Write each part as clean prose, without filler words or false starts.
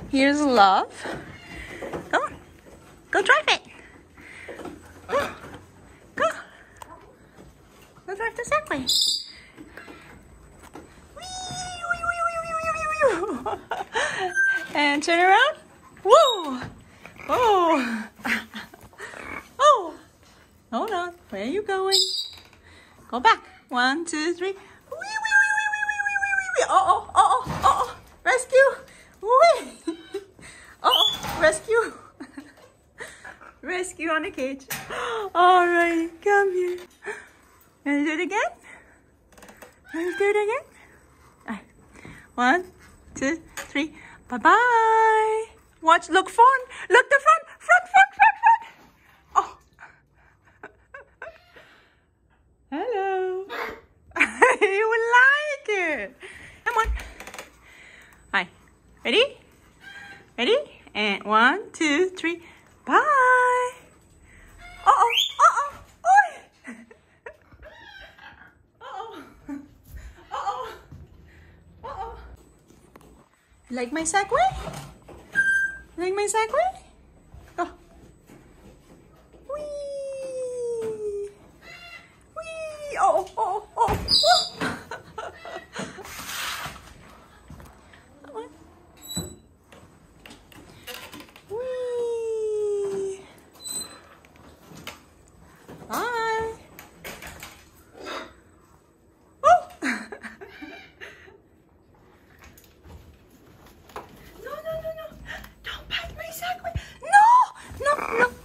Here's Love. Come on. Go drive it. Go. Go. Go drive the Segway. And turn around. Whoa. Oh. Oh. Hold on. Where are you going? Go back. 1, 2, 3. Uh-oh. Uh-oh. Uh-oh. Rescue. Wee. Uh-oh. Rescue. Rescue on the cage. Alright. Come here. Wanna do it again? Wanna do it again? Alright. 1, 2, 3. Bye-bye. Watch. Look front. Look the front. Front. Oh. Hello. You will like it. Come on. Hi. Ready? Ready? And 1, 2, 3. Bye. Uh-oh. Uh-oh. Oi. Uh-oh. Uh-oh. Uh-oh. Like my Segway? Like my Segway? Go. Whee! Whee! Oh, oh, oh, oh! Come on. Whee! Bye! Oh!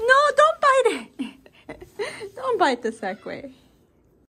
No, don't bite it. Don't bite the Segway.